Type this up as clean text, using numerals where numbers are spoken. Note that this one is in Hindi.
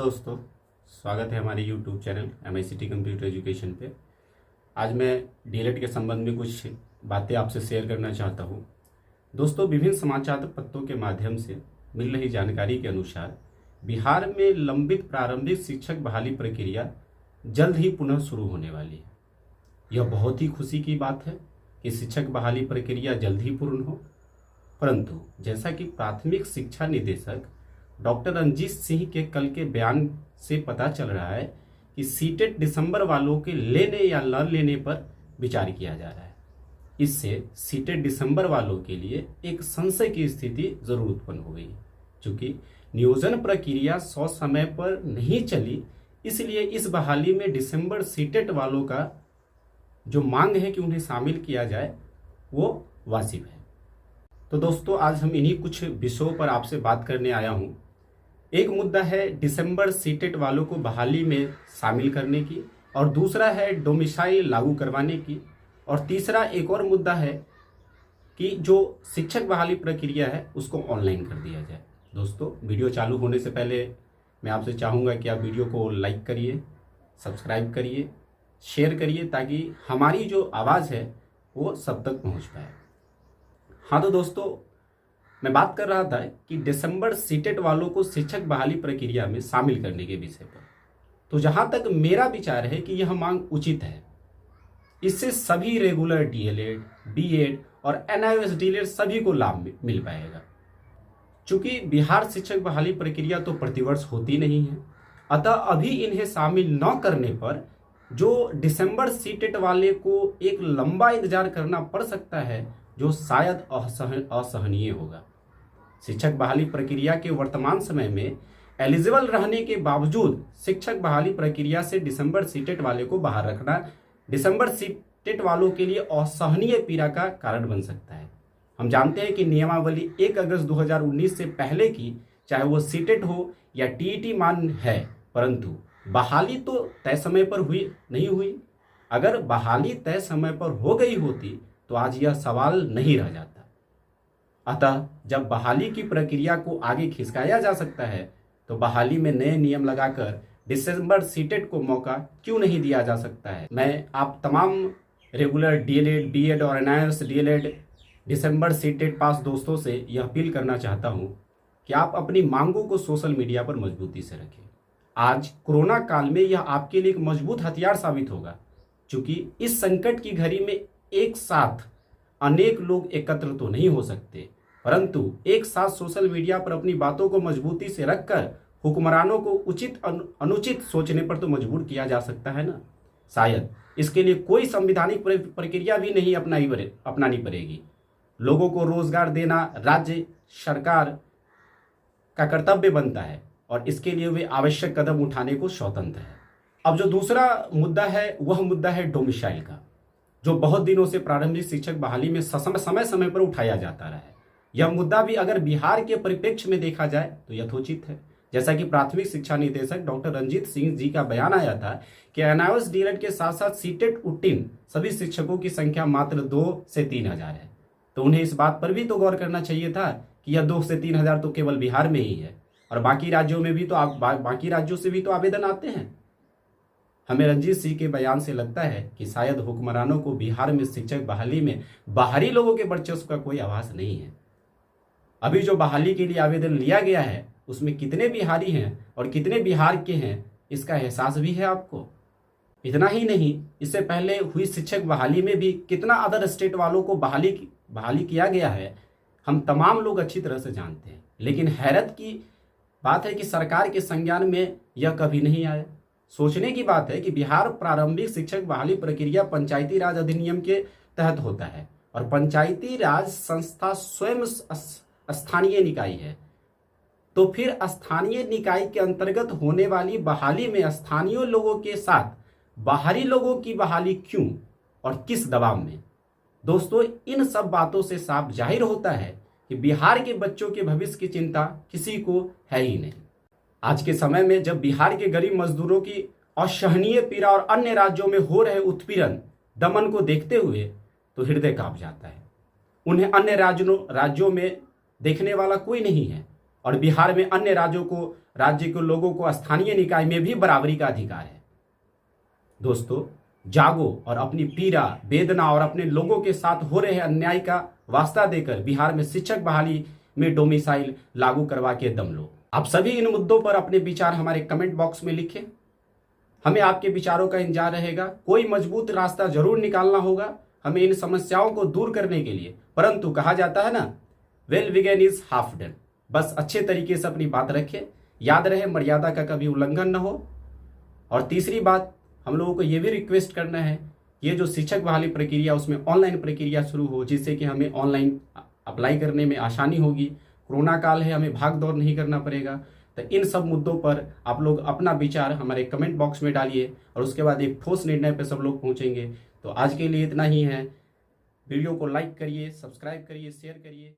दोस्तों, स्वागत है हमारे YouTube channel MICT computer education पे। आज मैं डीएलएड के संबंध में कुछ बातें आपसे शेयर करना चाहता हूँ। दोस्तों, विभिन्न समाचार पत्रों के माध्यम से मिल रही जानकारी के अनुसार बिहार में लंबित प्रारंभिक शिक्षक बहाली प्रक्रिया जल्द ही पुनः शुरू होने वाली है। यह बहुत ही खुशी की बात है कि शिक्षक बहाली प्रक्रिया जल्द ही पूर्ण हो, परंतु जैसा कि प्राथमिक शिक्षा निदेशक डॉक्टर रंजीत सिंह के कल के बयान से पता चल रहा है कि सीटेट दिसंबर वालों के लेने या न लेने पर विचार किया जा रहा है। इससे सीटेट दिसंबर वालों के लिए एक संशय की स्थिति जरूर उत्पन्न हो गई। चूंकि नियोजन प्रक्रिया समय पर नहीं चली, इसलिए इस बहाली में दिसंबर सीटेट वालों का जो मांग है कि उन्हें शामिल किया जाए वो वाजिब है। तो दोस्तों, आज हम इन्हीं कुछ विषयों पर आपसे बात करने आया हूं। एक मुद्दा है दिसंबर सीटेट वालों को बहाली में शामिल करने की, और दूसरा है डोमिसाइल लागू करवाने की, और तीसरा एक और मुद्दा है कि जो शिक्षक बहाली प्रक्रिया है उसको ऑनलाइन कर दिया जाए। दोस्तों, वीडियो चालू होने से पहले मैं आपसे चाहूँगा कि आप वीडियो को लाइक करिए, सब्सक्राइब करिए, शेयर करिए, ताकि हमारी जो आवाज़ है वो सब तक पहुँच पाए। हाँ, तो दोस्तों, मैं बात कर रहा था कि दिसंबर सीटेट वालों को शिक्षक बहाली प्रक्रिया में शामिल करने के विषय पर। तो जहां तक मेरा विचार है कि यह मांग उचित है। इससे सभी रेगुलर डीएलएड, बीएड और एनआईओएस डीएलएड सभी को लाभ मिल पाएगा। चूंकि बिहार शिक्षक बहाली प्रक्रिया तो प्रतिवर्ष होती नहीं है, अतः अभी इन्हें शामिल न करने पर जो दिसंबर सीटेट वाले को एक लंबा इंतजार करना पड़ सकता है, जो शायद असहनीय होगा। शिक्षक बहाली प्रक्रिया के वर्तमान समय में एलिजिबल रहने के बावजूद शिक्षक बहाली प्रक्रिया से दिसंबर सीटेट वाले को बाहर रखना दिसंबर सीटेट वालों के लिए असहनीय पीड़ा का कारण बन सकता है। हम जानते हैं कि नियमावली 1 अगस्त 2019 से पहले की, चाहे वो सीटेट हो या टीईटी मान है, परंतु बहाली तो तय समय पर नहीं हुई। अगर बहाली तय समय पर हो गई होती तो आज यह सवाल नहीं रह जाता। अतः जब बहाली की प्रक्रिया को आगे खिसकाया जा सकता है, तो बहाली में नए नियम लगाकर दिसंबर सीटेट को मौका क्यों नहीं दिया जा सकता है। मैं आप तमाम रेगुलर डीएलएड, बीएड और एनआईओएस डीएलएड दिसंबर सीटेट पास दोस्तों से यह अपील करना चाहता हूं कि आप अपनी मांगों को सोशल मीडिया पर मजबूती से रखें। आज कोरोना काल में यह आपके लिए एक मजबूत हथियार साबित होगा, क्योंकि इस संकट की घड़ी में एक साथ अनेक लोग एकत्र तो नहीं हो सकते, परंतु एक साथ सोशल मीडिया पर अपनी बातों को मजबूती से रखकर हुक्मरानों को उचित अनुचित सोचने पर तो मजबूर किया जा सकता है ना। शायद इसके लिए कोई संवैधानिक प्रक्रिया भी नहीं अपनानी पड़ेगी। लोगों को रोजगार देना राज्य सरकार का कर्तव्य बनता है, और इसके लिए वे आवश्यक कदम उठाने को स्वतंत्र है। अब जो दूसरा मुद्दा है वह मुद्दा है डोमिसाइल का, जो बहुत दिनों से प्रारंभिक शिक्षक बहाली में समय पर उठाया जाता रहा है। यह मुद्दा भी अगर बिहार के परिप्रेक्ष्य में देखा जाए तो यथोचित है। जैसा कि प्राथमिक शिक्षा निदेशक डॉक्टर रंजीत सिंह जी का बयान आया था कि एनआईओएस डीएलएड के साथ साथ सीटेट उत्तीर्ण सभी शिक्षकों की संख्या मात्र 2 से 3 हजार है। तो उन्हें इस बात पर भी तो गौर करना चाहिए था कि यह 2 से 3 हजार तो केवल बिहार में ही है, और बाकी राज्यों में भी तो बाकी राज्यों से भी तो आवेदन आते हैं। हमें रंजीत सिंह के बयान से लगता है कि शायद हुक्मरानों को बिहार में शिक्षक बहाली में बाहरी लोगों के वर्चस्व का कोई आभास नहीं है। अभी जो बहाली के लिए आवेदन लिया गया है उसमें कितने बिहारी हैं और कितने बिहार के हैं, इसका एहसास भी है आपको। इतना ही नहीं, इससे पहले हुई शिक्षक बहाली में भी कितना अदर स्टेट वालों को बहाली किया गया है, हम तमाम लोग अच्छी तरह से जानते हैं। लेकिन हैरत की बात है कि सरकार के संज्ञान में यह कभी नहीं आया। सोचने की बात है कि बिहार प्रारंभिक शिक्षक बहाली प्रक्रिया पंचायती राज अधिनियम के तहत होता है, और पंचायती राज संस्था स्वयं स्थानीय निकाय है। तो फिर स्थानीय निकाय के अंतर्गत होने वाली बहाली में स्थानीय लोगों के साथ बाहरी लोगों की बहाली क्यों और किस दबाव में? दोस्तों, इन सब बातों से साफ जाहिर होता है कि बिहार के बच्चों के भविष्य की चिंता किसी को है ही नहीं। आज के समय में जब बिहार के गरीब मजदूरों की असहनीय पीड़ा और अन्य राज्यों में हो रहे उत्पीड़न दमन को देखते हुए तो हृदय कांप जाता है। उन्हें अन्य राज्यों में देखने वाला कोई नहीं है, और बिहार में अन्य राज्य के लोगों को स्थानीय निकाय में भी बराबरी का अधिकार है। दोस्तों, जागो और अपनी पीड़ा, वेदना और अपने लोगों के साथ हो रहे अन्याय का वास्ता देकर बिहार में शिक्षक बहाली में डोमिसाइल लागू करवा के दम लो। आप सभी इन मुद्दों पर अपने विचार हमारे कमेंट बॉक्स में लिखें। हमें आपके विचारों का इंतजार रहेगा। कोई मजबूत रास्ता जरूर निकालना होगा हमें इन समस्याओं को दूर करने के लिए। परंतु कहा जाता है ना, well begun is half done. बस अच्छे तरीके से अपनी बात रखें। याद रहे, मर्यादा का कभी उल्लंघन न हो। और तीसरी बात, हम लोगों को यह भी रिक्वेस्ट करना है, ये जो शिक्षक बहाली प्रक्रिया उसमें ऑनलाइन प्रक्रिया शुरू हो, जिससे कि हमें ऑनलाइन अप्लाई करने में आसानी होगी। कोरोना काल है, हमें भाग दौड़ नहीं करना पड़ेगा। तो इन सब मुद्दों पर आप लोग अपना विचार हमारे कमेंट बॉक्स में डालिए और उसके बाद एक ठोस निर्णय पर सब लोग पहुंचेंगे। तो आज के लिए इतना ही है। वीडियो को लाइक करिए, सब्सक्राइब करिए, शेयर करिए।